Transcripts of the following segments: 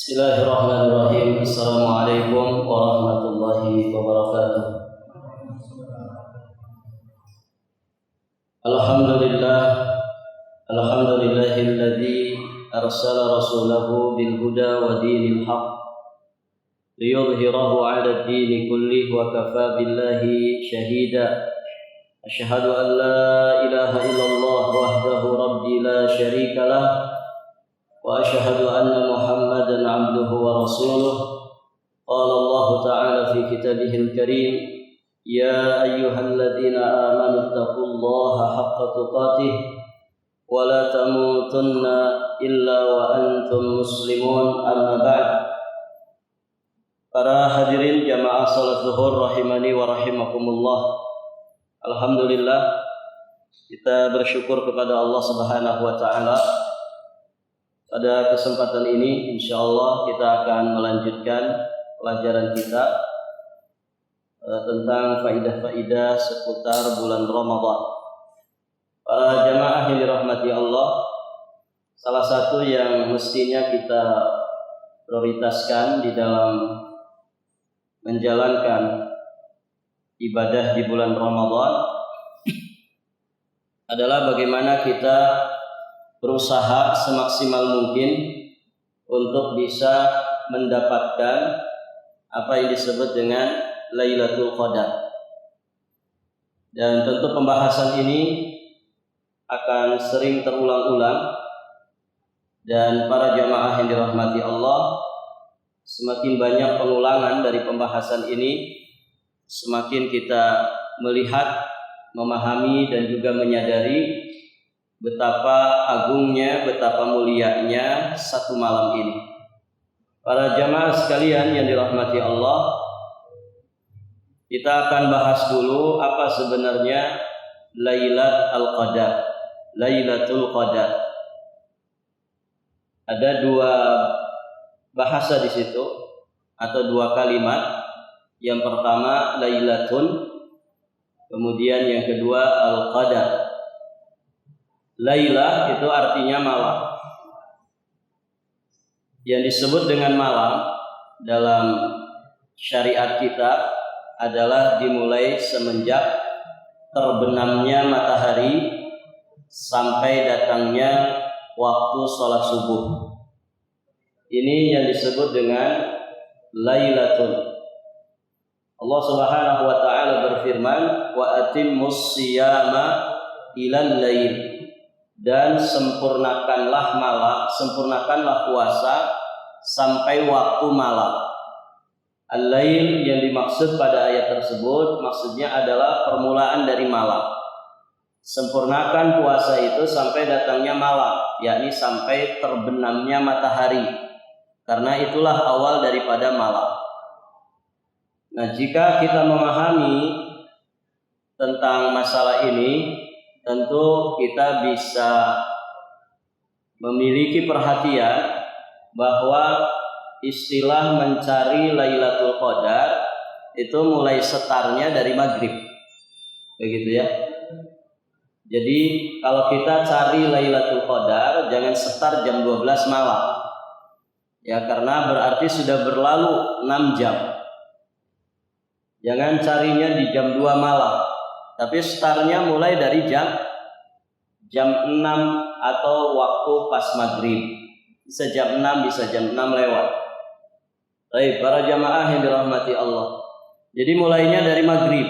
Bismillahirrahmanirrahim. Assalamualaikum warahmatullahi wabarakatuh. Alhamdulillahilladzi arsala rasulahu bil huda wa dinil haqq liyudhhirahu 'ala ad-dini kullih wa kafaa billahi shahida. Asyhadu an la ilaha illallah wahdahu rabbi la syarika lah wa asyhadu anna Muhammadan 'abduhu wa rasuluh. Qala Allah ta'ala fi kitabihil karim, ya ayyuhalladzina amanu taqullaha haqqa tuqatih wa la tamutunna illa wa antum muslimun. Amma ba'd. Para hadirin jamaah salat zuhur rahimani wa rahimakumullah. Alhamdulillah, kita bersyukur kepada Allah Subhanahu wa taala. Pada kesempatan ini insyaallah kita akan melanjutkan pelajaran kita tentang faidah-faidah seputar bulan Ramadan. Para jamaah yang dirahmati Allah, salah satu yang mestinya kita prioritaskan di dalam menjalankan ibadah di bulan Ramadan adalah bagaimana kita berusaha semaksimal mungkin untuk bisa mendapatkan apa yang disebut dengan Lailatul Qadar. Dan tentu pembahasan ini akan sering terulang-ulang, dan para jamaah yang dirahmati Allah, semakin banyak pengulangan dari pembahasan ini, semakin kita melihat, memahami dan juga menyadari betapa agungnya, betapa mulianya satu malam ini. Para jamaah sekalian yang dirahmati Allah, kita akan bahas dulu apa sebenarnya Lailatul Qadar. Ada dua bahasa di situ atau dua kalimat. Yang pertama Lailatun, kemudian yang kedua Al-Qadar. Laila itu artinya malam. Yang disebut dengan malam dalam syariat kita adalah dimulai semenjak terbenamnya matahari sampai datangnya waktu sholat subuh. Ini yang disebut dengan Lailatun. Allah Subhanahu wa taala berfirman, wa atimmus siyama ilal lail, dan sempurnakanlah puasa sampai waktu malam. Al-lail yang dimaksud pada ayat tersebut maksudnya adalah permulaan dari malam. Sempurnakan puasa itu sampai datangnya malam, yakni sampai terbenamnya matahari, karena itulah awal daripada malam. Nah, jika kita memahami tentang masalah ini, tentu kita bisa memiliki perhatian bahwa istilah mencari Lailatul Qadar itu mulai setarnya dari maghrib, begitu ya. Jadi kalau kita cari Lailatul Qadar, jangan setar jam 12 malam, ya, karena berarti sudah berlalu 6 jam. Jangan carinya di jam 2 malam, tapi startnya mulai dari jam 6 atau waktu pas maghrib. Bisa jam 6, bisa jam 6 lewat. Baik, para jamaah yang dirahmati Allah. Jadi mulainya dari maghrib.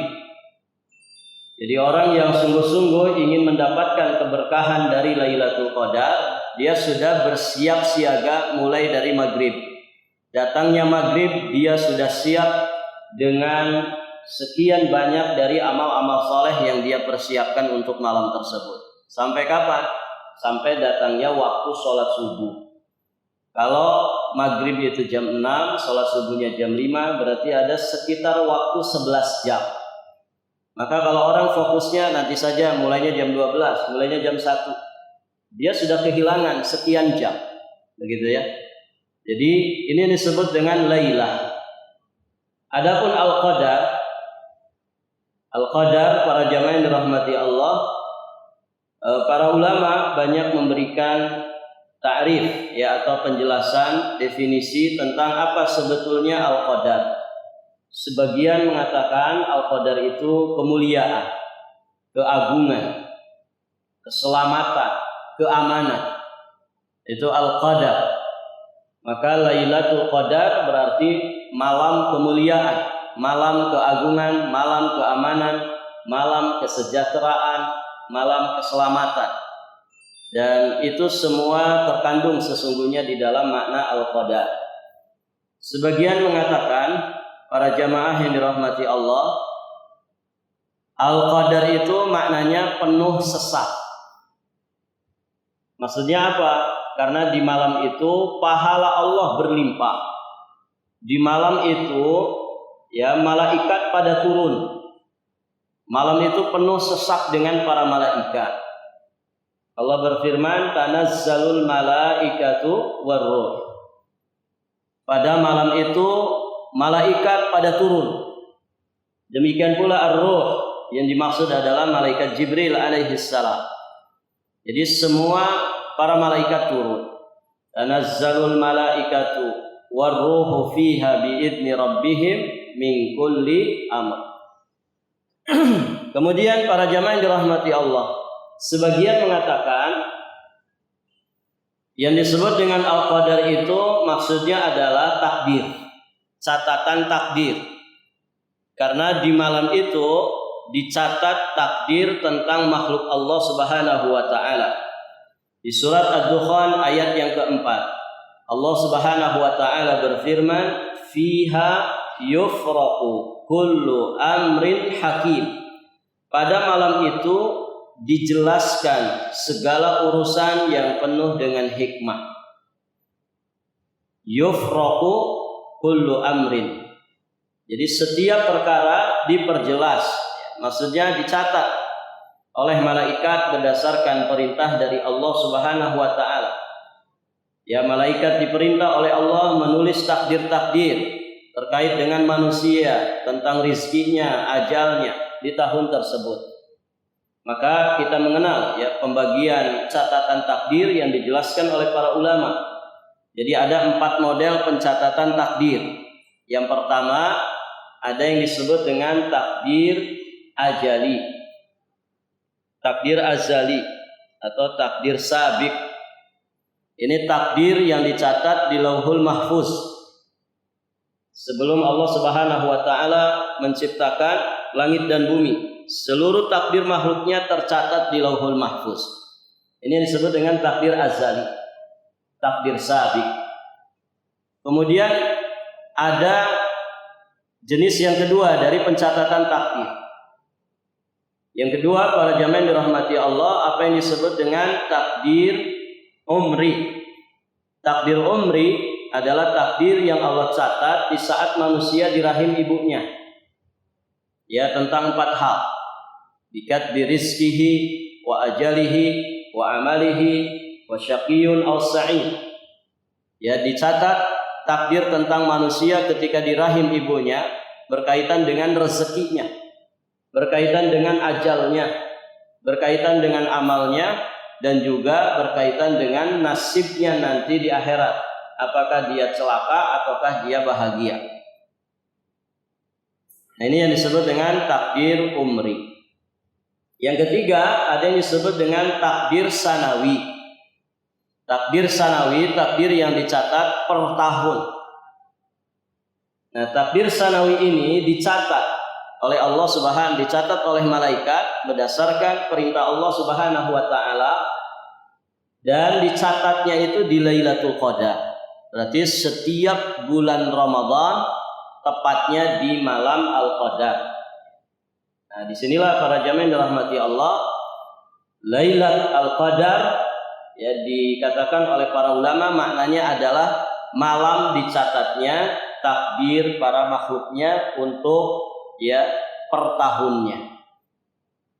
Jadi orang yang sungguh-sungguh ingin mendapatkan keberkahan dari Lailatul Qadar, dia sudah bersiap siaga mulai dari maghrib. Datangnya maghrib, dia sudah siap dengan sekian banyak dari amal-amal soleh yang dia persiapkan untuk malam tersebut. Sampai kapan? Sampai datangnya waktu sholat subuh. Kalau maghrib itu jam 6, sholat subuhnya jam 5, berarti ada sekitar waktu 11 jam. Maka kalau orang fokusnya nanti saja mulainya jam 12, mulainya jam 1, dia sudah kehilangan sekian jam. Begitu ya. Jadi ini disebut dengan Lailah. Adapun Al-Qadar, para jamaah yang dirahmati Allah, para ulama banyak memberikan ta'rif ya atau penjelasan definisi tentang apa sebetulnya al-qadar. Sebagian mengatakan al-qadar itu kemuliaan, keagungan, keselamatan, keamanan. Itu al-qadar. Maka Lailatul Qadar berarti malam kemuliaan, malam keagungan, malam keamanan, malam kesejahteraan, malam keselamatan. Dan itu semua terkandung sesungguhnya di dalam makna al-qadar. Sebagian mengatakan, para jamaah yang dirahmati Allah, al-qadar itu maknanya penuh sesak. Maksudnya apa? Karena di malam itu pahala Allah berlimpah. Di malam itu ya malaikat pada turun. Malam itu penuh sesak dengan para malaikat. Allah berfirman, tanazzalul malaikatu warruh. Pada malam itu malaikat pada turun. Demikian pula ar-ruh, yang dimaksud adalah malaikat Jibril alaihissalam. Jadi semua para malaikat turun. Tanazzalul malaikatu warruhu fiha biidni rabbihim min kulli amr. Kemudian para jamaah yang dirahmati Allah, sebagian mengatakan yang disebut dengan al-qadar itu maksudnya adalah takdir, catatan takdir. Karena di malam itu dicatat takdir tentang makhluk Allah Subhanahu wa taala. Di surat Ad-Dukhan ayat yang keempat, Allah Subhanahu wa taala berfirman, "Fiha yufraqu kullu amrin hakim." Pada malam itu dijelaskan segala urusan yang penuh dengan hikmah. Yufraqu kullu amrin. Jadi setiap perkara diperjelas, maksudnya dicatat oleh malaikat berdasarkan perintah dari Allah Subhanahu wa taala. Ya, malaikat diperintah oleh Allah menulis takdir-takdir terkait dengan manusia, tentang rizkinya, ajalnya di tahun tersebut. Maka kita mengenal ya pembagian catatan takdir yang dijelaskan oleh para ulama. Jadi ada 4 model pencatatan takdir. Yang pertama ada yang disebut dengan takdir ajali, takdir azali atau takdir sabik. Ini takdir yang dicatat di Lauhul Mahfuz sebelum Allah Subhanahu wa taala menciptakan langit dan bumi. Seluruh takdir makhluknya tercatat di Lauhul Mahfuz. Ini yang disebut dengan takdir azali, takdir sabik. Kemudian ada jenis yang kedua dari pencatatan takdir. Yang kedua, para jamaah yang dirahmati Allah, apa yang disebut dengan takdir umri. Takdir umri adalah takdir yang Allah catat di saat manusia di rahim ibunya. Ya, tentang 4 hal. Bikatbi rizkihi wa ajalihi wa amalihi wa syaqiyyun aw sa'id. Ya, dicatat takdir tentang manusia ketika di rahim ibunya berkaitan dengan rezekinya, berkaitan dengan ajalnya, berkaitan dengan amalnya, dan juga berkaitan dengan nasibnya nanti di akhirat. Apakah dia celaka ataukah dia bahagia. Nah, ini yang disebut dengan takdir umri. Yang ketiga ada yang disebut dengan takdir sanawi. Takdir sanawi, takdir yang dicatat per tahun. Nah, takdir sanawi ini dicatat oleh Allah Subhanahu, dicatat oleh malaikat berdasarkan perintah Allah Subhanahu wa taala, dan dicatatnya itu di Lailatul Qadar. Berarti setiap bulan Ramadan tepatnya di malam Al-Qadar. Nah, disinilah para jamaah yang dirahmati Allah, Lailatul Al-Qadar ya dikatakan oleh para ulama maknanya adalah malam dicatatnya takdir para makhluknya untuk ya per tahunnya.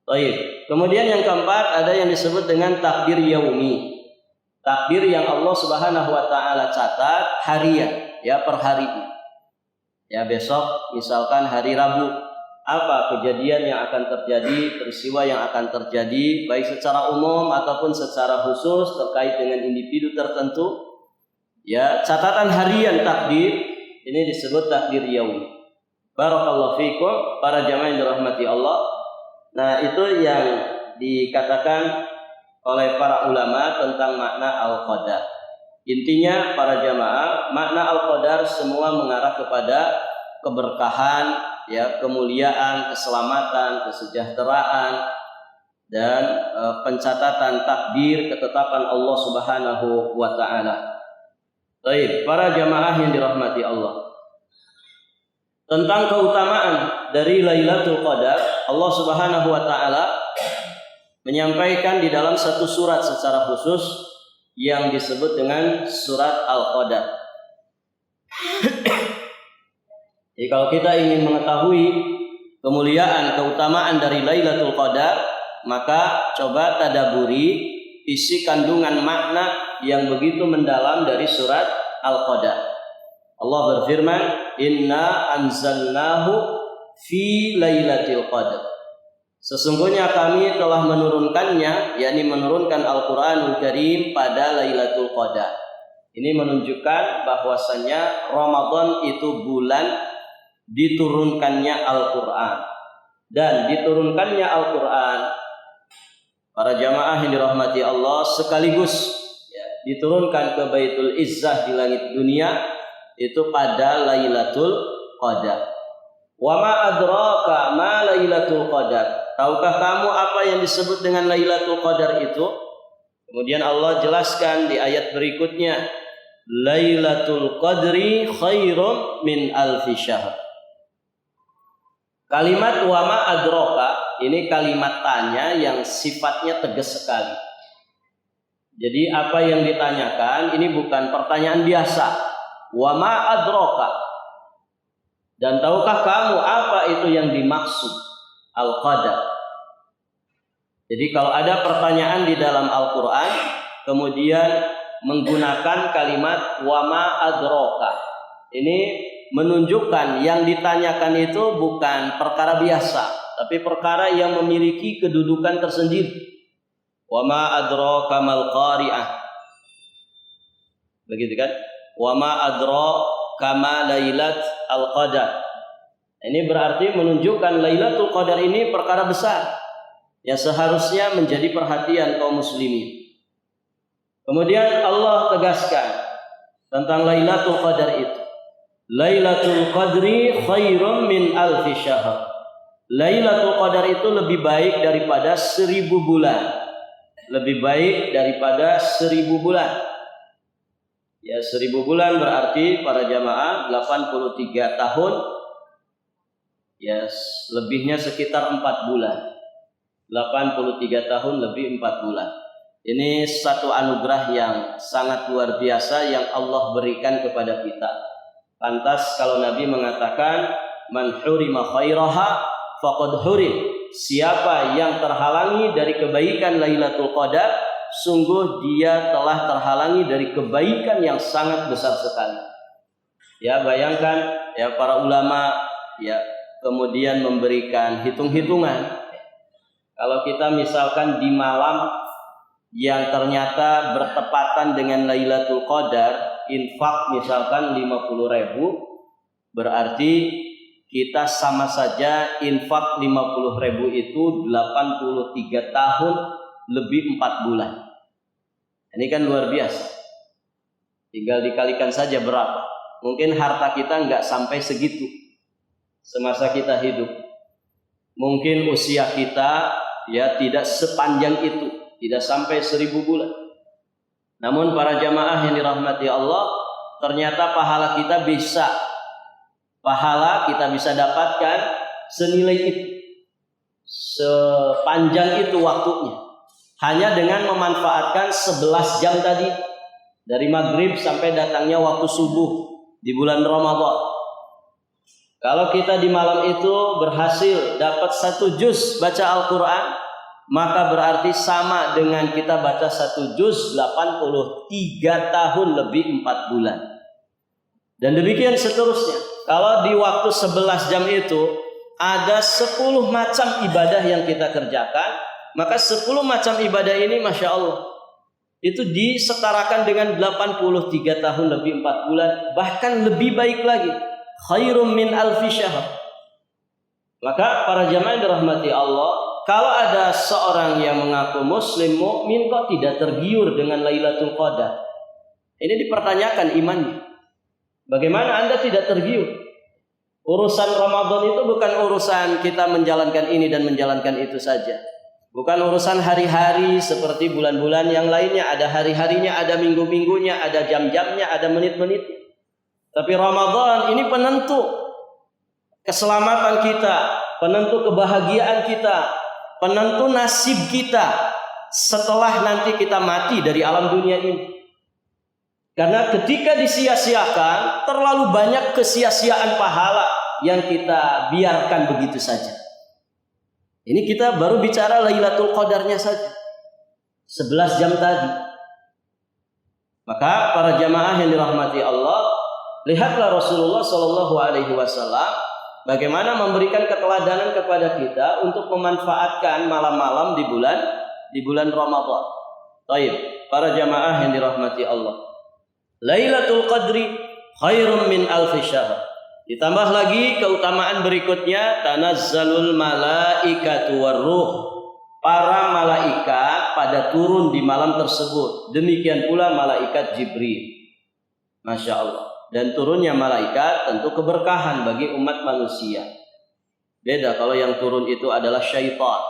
Baik. Kemudian yang keempat ada yang disebut dengan takdir yaumi. Takdir yang Allah Subhanahu wa taala catat harian ya per hari. Ya, besok misalkan hari Rabu, apa kejadian yang akan terjadi, peristiwa yang akan terjadi, baik secara umum ataupun secara khusus terkait dengan individu tertentu. Ya, catatan harian takdir ini disebut takdir yaumi. Barakallahu fikum para jamaah yang dirahmati Allah. Nah, itu yang dikatakan oleh para ulama tentang makna al-qadar. Intinya para jamaah, makna al-qadar semua mengarah kepada keberkahan, ya, kemuliaan, keselamatan, kesejahteraan, dan pencatatan takdir, ketetapan Allah Subhanahu wa taala. Baik, para jamaah yang dirahmati Allah. Tentang keutamaan dari Lailatul Qadar, Allah Subhanahu wa taala menyampaikan di dalam satu surat secara khusus yang disebut dengan surat Al-Qadar. Jadi kalau kita ingin mengetahui kemuliaan, keutamaan dari Lailatul Qadar, maka coba tadaburi isi kandungan makna yang begitu mendalam dari surat Al-Qadar. Allah berfirman, "Inna anzalnahu fi Lailatul Qadar." Sesungguhnya kami telah menurunkannya, yakni menurunkan Al-Quranul Karim pada Lailatul Qadar. Ini menunjukkan bahwasanya Ramadan itu bulan diturunkannya Al-Quran. Dan diturunkannya Al-Quran, para jamaah yang dirahmati Allah, sekaligus ya, diturunkan ke Baitul Izzah di langit dunia itu pada Lailatul Qadar. Wa ma adraka ma Lailatul Qadar. Tahukah kamu apa yang disebut dengan Lailatul Qadar itu? Kemudian Allah jelaskan di ayat berikutnya, Lailatul Qadri khairum min alfi syahr. Kalimat wa ma adraka ini kalimat tanya yang sifatnya tegas sekali. Jadi apa yang ditanyakan ini bukan pertanyaan biasa. Wa ma adraka. Dan tahukah kamu apa itu yang dimaksud Al-Qadar? Jadi kalau ada pertanyaan di dalam Al-Quran kemudian menggunakan kalimat wa ma adraka, ini menunjukkan yang ditanyakan itu bukan perkara biasa, tapi perkara yang memiliki kedudukan tersendiri. Wa ma adraka mal qari'ah, begitu kan? Wa ma adraka ma lailat al-qadar. Ini berarti menunjukkan Lailatul Qadar ini perkara besar yang seharusnya menjadi perhatian kaum muslimin. Kemudian Allah tegaskan tentang Lailatul Qadar itu. Lailatul Qadri khairum min alfi syahr. Lailatul Qadar itu lebih baik daripada 1000 bulan. Lebih baik daripada 1000 bulan. Ya, 1000 bulan berarti para jamaah 83 tahun. Ya, lebihnya sekitar 4 bulan. 83 tahun lebih 4 bulan. Ini satu anugerah yang sangat luar biasa yang Allah berikan kepada kita. Pantas kalau Nabi mengatakan, Man hurima khairaha faqad hurim. Siapa yang terhalangi dari kebaikan Lailatul Qadar, sungguh dia telah terhalangi dari kebaikan yang sangat besar sekali. Ya, bayangkan ya para ulama ya kemudian memberikan hitung-hitungan. Kalau kita misalkan di malam yang ternyata bertepatan dengan Lailatul Qadar, infak misalkan 50.000, berarti kita sama saja infak 50.000 itu 83 tahun lebih 4 bulan. Ini kan luar biasa. Tinggal dikalikan saja berapa. Mungkin harta kita nggak sampai segitu semasa kita hidup. Mungkin usia kita ya tidak sepanjang itu, tidak sampai 1000 bulan. Namun para jamaah yang dirahmati Allah, ternyata pahala kita bisa dapatkan senilai itu, sepanjang itu waktunya, hanya dengan memanfaatkan 11 jam tadi, dari maghrib sampai datangnya waktu subuh di bulan Ramadan. Kalau kita di malam itu berhasil dapat 1 juz baca Al-Quran, maka berarti sama dengan kita baca 1 juz 83 tahun lebih 4 bulan. Dan demikian seterusnya. Kalau di waktu 11 jam itu ada 10 macam ibadah yang kita kerjakan, maka 10 macam ibadah ini Masya Allah itu disetarakan dengan 83 tahun lebih 4 bulan, bahkan lebih baik lagi, khairum min alfi syahr. Maka para jamaah yang dirahmati Allah, kalau ada seorang yang mengaku muslim mukmin kok tidak tergiur dengan Lailatul Qadar, ini dipertanyakan imannya. Bagaimana Anda tidak tergiur? Urusan Ramadan itu bukan urusan kita menjalankan ini dan menjalankan itu saja. Bukan urusan hari-hari seperti bulan-bulan yang lainnya. Ada hari-harinya, ada minggu-minggunya, ada jam-jamnya, ada menit-menitnya. Tapi Ramadan ini penentu keselamatan kita, penentu kebahagiaan kita, penentu nasib kita setelah nanti kita mati dari alam dunia ini. Karena ketika disia-siakan, terlalu banyak kesia-siaan pahala yang kita biarkan begitu saja. Ini kita baru bicara Lailatul Qadarnya saja, 11 jam tadi. Maka para jamaah yang dirahmati Allah, lihatlah Rasulullah Shallallahu Alaihi Wasallam bagaimana memberikan keteladanan kepada kita untuk memanfaatkan malam-malam di bulan Ramadan. Baik, para jamaah yang dirahmati Allah, Lailatul Qadri khairum min alfi syahr. Ditambah lagi keutamaan berikutnya, tanazzalul malaikatu warruh. Para malaikat pada turun di malam tersebut. Demikian pula malaikat Jibril. Masya Allah. Dan turunnya malaikat tentu keberkahan bagi umat manusia. Beda kalau yang turun itu adalah syaitan,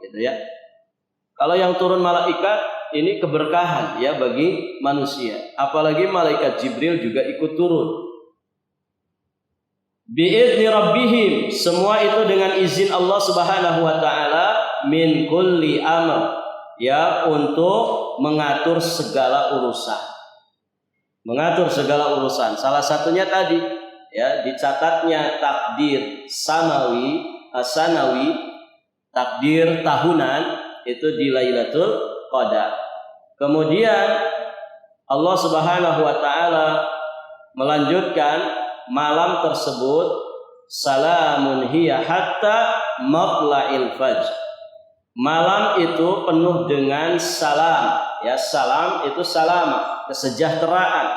gitu ya. Kalau yang turun malaikat ini keberkahan ya bagi manusia. Apalagi malaikat Jibril juga ikut turun. Bi'izni rabbihim, semua itu dengan izin Allah Subhanahu wa taala, min kulli amr, ya, untuk mengatur segala urusan. Mengatur segala urusan. Salah satunya tadi ya dicatatnya takdir sanawi, takdir tahunan itu di Lailatul Qadar. Kemudian Allah Subhanahu wa taala melanjutkan malam tersebut, salamun hiya hatta matla'il fajr. Malam itu penuh dengan salam, ya, salam itu salamah, kesejahteraan,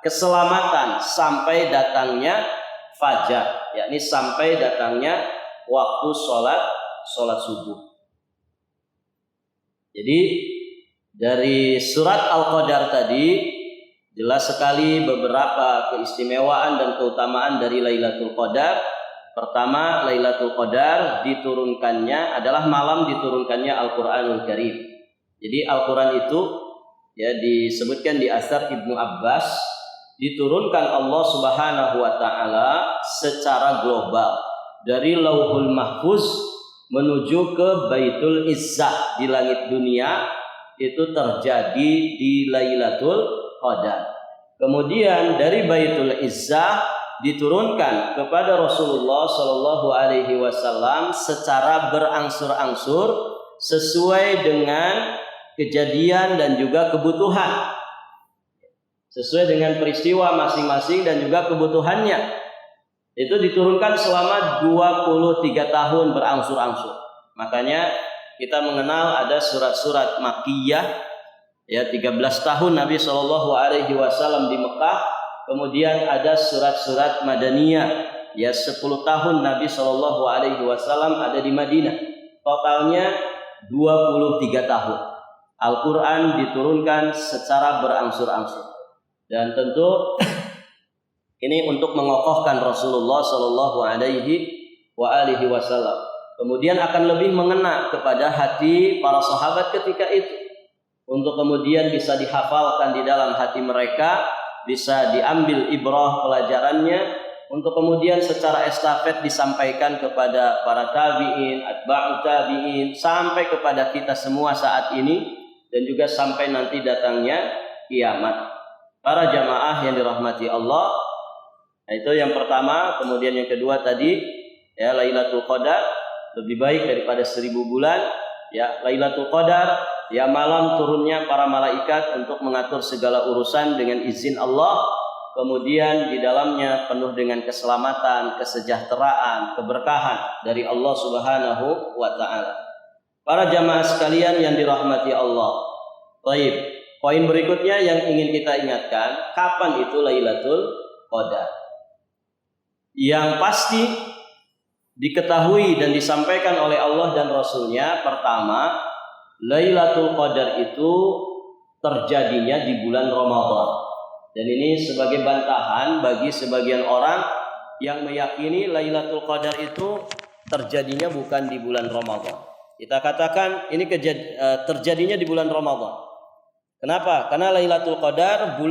keselamatan sampai datangnya fajar, yakni sampai datangnya waktu sholat subuh. Jadi dari surat Al-Qadar tadi jelas sekali beberapa keistimewaan dan keutamaan dari Lailatul Qadar. Pertama, Lailatul Qadar diturunkannya adalah malam diturunkannya Al-Qur'anul Karim. Jadi Al-Qur'an itu ya disebutkan di Atsar Ibnu Abbas diturunkan Allah Subhanahu wa taala secara global dari Lauhul Mahfuz menuju ke Baitul Izzah di langit dunia. Itu terjadi di Lailatul Qadar. Kemudian dari Baitul Izzah diturunkan kepada Rasulullah Shallallahu Alaihi Wasallam secara berangsur-angsur sesuai dengan kejadian dan juga kebutuhan, sesuai dengan peristiwa masing-masing dan juga kebutuhannya. Itu diturunkan selama 23 tahun berangsur-angsur. Makanya kita mengenal ada surat-surat Makkiyah, ya, 13 tahun Nabi Shallallahu Alaihi Wasallam di Mekah. Kemudian ada surat-surat Madaniyah, ya, 10 tahun Nabi Shallallahu Alaihi Wasallam ada di Madinah. Totalnya 23 tahun. Al-Quran diturunkan secara berangsur-angsur. Dan tentu ini untuk mengokohkan Rasulullah Shallallahu Alaihi Wasallam. Kemudian akan lebih mengena kepada hati para sahabat ketika itu, untuk kemudian bisa dihafalkan di dalam hati mereka, bisa diambil ibrah pelajarannya, untuk kemudian secara estafet disampaikan kepada para tabi'in, atba'ut tabi'in, sampai kepada kita semua saat ini, dan juga sampai nanti datangnya kiamat. Para jamaah yang dirahmati Allah, nah itu yang pertama. Kemudian yang kedua tadi, ya, Lailatul Qadar lebih baik daripada 1000 bulan, ya. Lailatul Qadar, ya, malam turunnya para malaikat untuk mengatur segala urusan dengan izin Allah. kemudian di dalamnya penuh dengan keselamatan, kesejahteraan, keberkahan dari Allah Subhanahu wa taala. Para jamaah sekalian yang dirahmati Allah. Baik, poin berikutnya yang ingin kita ingatkan, kapan itu Lailatul Qadar? Yang pasti diketahui dan disampaikan oleh Allah dan Rasulnya, pertama, Lailatul Qadar itu terjadinya di bulan Ramadan. Dan ini sebagai bantahan bagi sebagian orang yang meyakini Lailatul Qadar itu terjadinya bukan di bulan Ramadan. Kita katakan ini terjadinya di bulan Ramadan. Kenapa? Karena Lailatul Qadar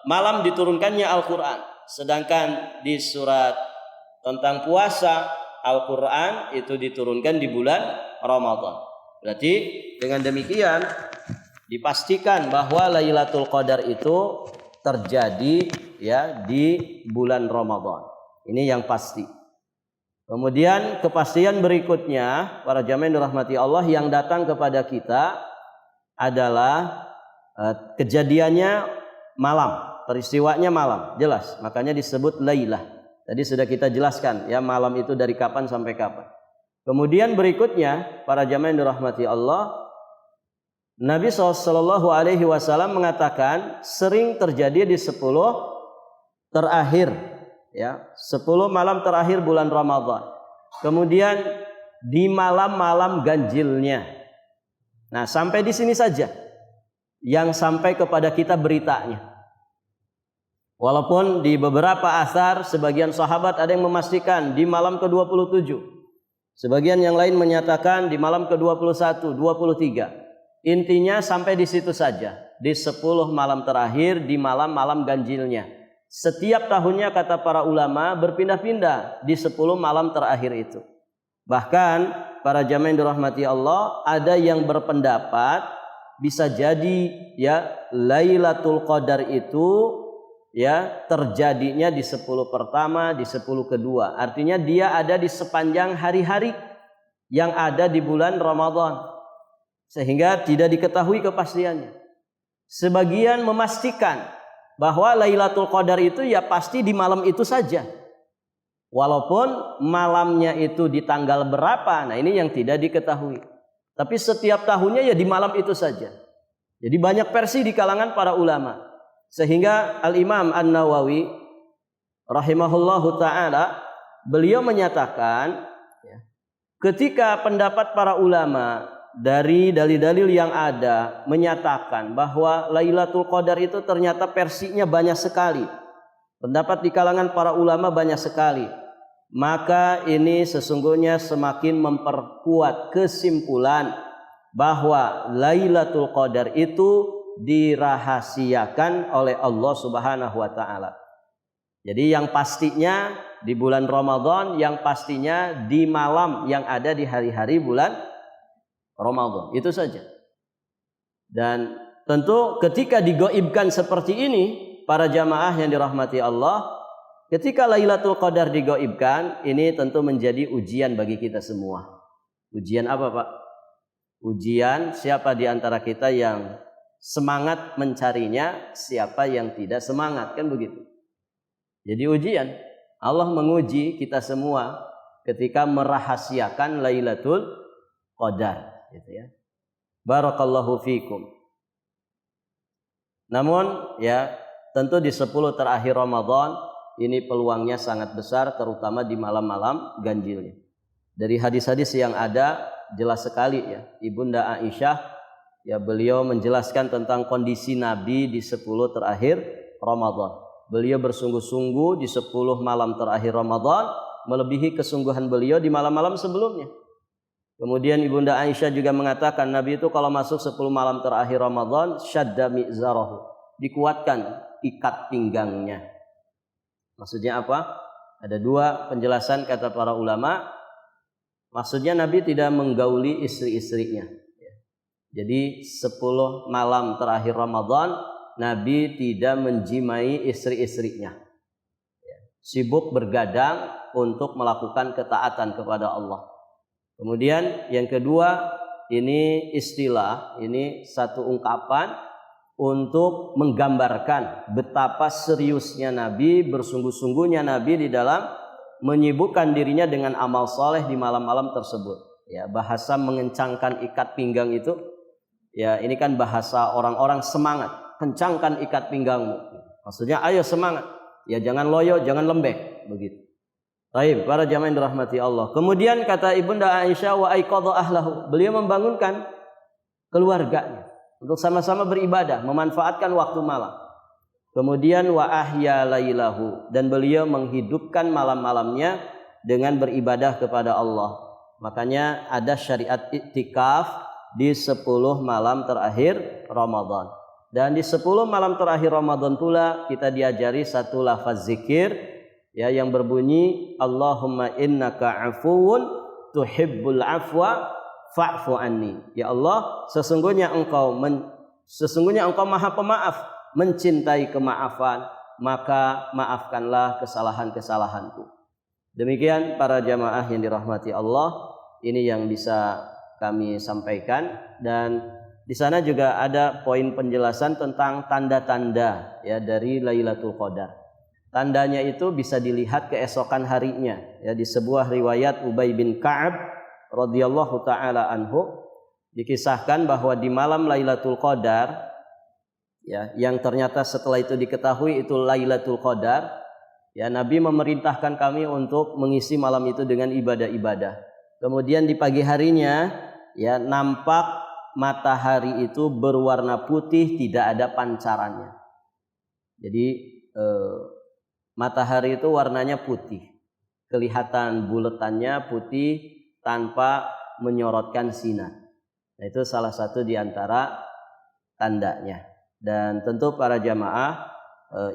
malam diturunkannya Al-Quran. Sedangkan di surat tentang puasa Al-Quran itu diturunkan di bulan Ramadan. Berarti dengan demikian dipastikan bahwa Lailatul Qadar itu terjadi ya di bulan Ramadan. Ini yang pasti. Kemudian kepastian berikutnya, para jamaah yang dirahmati Allah, yang datang kepada kita adalah kejadiannya malam, peristiwanya malam, jelas. Makanya disebut lailah. Tadi sudah kita jelaskan ya, malam itu dari kapan sampai kapan. Kemudian berikutnya, para jamaah yang dirahmati Allah, Nabi SAW mengatakan sering terjadi di 10 terakhir, ya, 10 malam terakhir bulan Ramadan. Kemudian di malam-malam ganjilnya. Nah, sampai di sini saja yang sampai kepada kita beritanya. Walaupun di beberapa asar sebagian sahabat ada yang memastikan di malam ke-27. Sebagian yang lain menyatakan di malam ke-21, 23. Intinya sampai di situ saja, di 10 malam terakhir, di malam-malam ganjilnya. Setiap tahunnya kata para ulama berpindah-pindah di 10 malam terakhir itu. Bahkan para jamaah yang dirahmati Allah, ada yang berpendapat bisa jadi ya Lailatul Qadar itu ya terjadinya di 10 pertama, di 10 kedua. Artinya dia ada di sepanjang hari-hari yang ada di bulan Ramadan. Sehingga tidak diketahui kepastiannya. Sebagian memastikan bahwa Lailatul Qadar itu ya pasti di malam itu saja. Walaupun malamnya itu di tanggal berapa, nah ini yang tidak diketahui. Tapi setiap tahunnya ya di malam itu saja. Jadi banyak versi di kalangan para ulama. Sehingga Al-Imam An-Nawawi rahimahullahu ta'ala, beliau menyatakan ya, ketika pendapat para ulama dari dalil-dalil yang ada menyatakan bahwa Lailatul Qadar itu ternyata versinya banyak sekali. Pendapat di kalangan para ulama banyak sekali. Maka ini sesungguhnya semakin memperkuat kesimpulan bahwa Lailatul Qadar itu dirahasiakan oleh Allah Subhanahu wa taala. Jadi yang pastinya di bulan Ramadan, yang pastinya di malam yang ada di hari-hari bulan Ramadan, itu saja. Dan tentu ketika digaibkan seperti ini, para jamaah yang dirahmati Allah, ketika Lailatul Qadar digaibkan, ini tentu menjadi ujian bagi kita semua. Ujian apa, Pak? Ujian siapa di antara kita yang semangat mencarinya, siapa yang tidak semangat, kan begitu. Jadi ujian, Allah menguji kita semua ketika merahasiakan Lailatul Qadar. Gitu ya. Barakallahu fikum. Namun ya tentu di 10 terakhir Ramadan ini peluangnya sangat besar, terutama di malam-malam ganjilnya. Dari hadis-hadis yang ada jelas sekali ya, Ibunda Aisyah ya, beliau menjelaskan tentang kondisi Nabi di 10 terakhir Ramadan. Beliau bersungguh-sungguh di 10 malam terakhir Ramadan melebihi kesungguhan beliau di malam-malam sebelumnya. Kemudian Ibunda Aisyah juga mengatakan Nabi itu kalau masuk 10 malam terakhir Ramadan syadda mi'zarahu, dikuatkan ikat pinggangnya. Maksudnya apa? Ada dua penjelasan kata para ulama. Maksudnya Nabi tidak menggauli istri-istrinya. Jadi 10 malam terakhir Ramadan Nabi tidak menjimai istri-istrinya. Sibuk bergadang untuk melakukan ketaatan kepada Allah. Kemudian yang kedua, ini istilah, ini satu ungkapan untuk menggambarkan betapa seriusnya Nabi, bersungguh-sungguhnya Nabi di dalam menyibukkan dirinya dengan amal soleh di malam-malam tersebut. Ya, bahasa mengencangkan ikat pinggang itu, ya ini kan bahasa orang-orang semangat, kencangkan ikat pinggangmu. Maksudnya ayo semangat, ya jangan loyo, jangan lembek, begitu. Baik, para jamaah yang dirahmati Allah. Kemudian kata Ibunda Aisyah, wa aiqadha ahlahu, beliau membangunkan keluarganya untuk sama-sama beribadah, memanfaatkan waktu malam. Kemudian wa ahya lailahu, dan beliau menghidupkan malam-malamnya dengan beribadah kepada Allah. Makanya ada syariat iktikaf di 10 malam terakhir Ramadan. Dan di 10 malam terakhir Ramadan pula kita diajari satu lafaz zikir, ya, yang berbunyi Allahumma innaka afuwun tuhibbul afwa fa'fu anni. Ya Allah, sesungguhnya engkau Maha Pemaaf, mencintai kemaafan, maka maafkanlah kesalahan-kesalahanku. Demikian para jamaah yang dirahmati Allah, ini yang bisa kami sampaikan. Dan di sana juga ada poin penjelasan tentang tanda-tanda, ya, dari Lailatul Qadar. Tandanya itu bisa dilihat keesokan harinya, ya, di sebuah riwayat Ubay bin Ka'ab radhiyallahu taala anhu dikisahkan bahwa di malam Lailatul Qadar, ya, yang ternyata setelah itu diketahui itu Lailatul Qadar, ya, Nabi memerintahkan kami untuk mengisi malam itu dengan ibadah-ibadah. Kemudian di pagi harinya, ya, nampak matahari itu berwarna putih, tidak ada pancarannya. Jadi matahari itu warnanya putih, kelihatan buletannya putih tanpa menyorotkan sinar. Nah, itu salah satu di antara tandanya. Dan tentu para jamaah,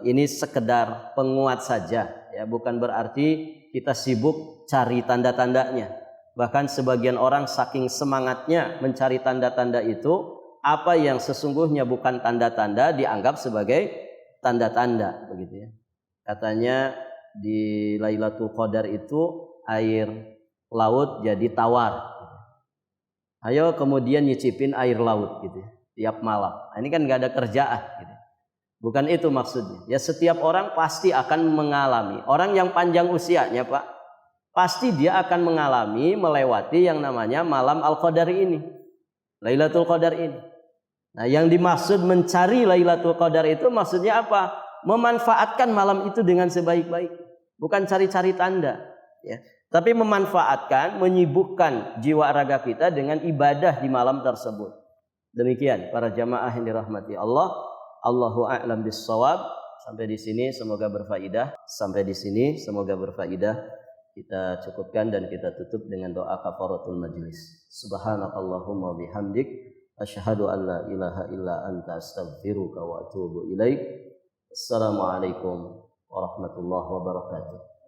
ini sekedar penguat saja, ya, bukan berarti kita sibuk cari tanda-tandanya. Bahkan sebagian orang saking semangatnya mencari tanda-tanda itu, apa yang sesungguhnya bukan tanda-tanda dianggap sebagai tanda-tanda, begitu ya. Katanya di Lailatul Qadar itu air laut jadi tawar. Ayo kemudian nyicipin air laut gitu ya, tiap malam. Nah, ini kan nggak ada kerjaan gitu. Bukan itu maksudnya. Ya, setiap orang pasti akan mengalami. Orang yang panjang usianya, Pak, pasti dia akan mengalami, melewati yang namanya malam Al-Qadar ini, Lailatul Qadar ini. Nah, yang dimaksud mencari Lailatul Qadar itu maksudnya apa? Memanfaatkan malam itu dengan sebaik-baik. Bukan cari-cari tanda, ya. Tapi memanfaatkan, menyibukkan jiwa raga kita dengan ibadah di malam tersebut. Demikian para jamaah yang dirahmati Allah. Allahu a'lam bis-shawab. Sampai di sini semoga berfaedah. Kita cukupkan dan kita tutup dengan doa kafaratul majlis. Subhanakallahumma bihamdik asyhadu an la ilaha illa anta astaghfiruka wa atubu ilaik. Assalamualaikum warahmatullahi wabarakatuh.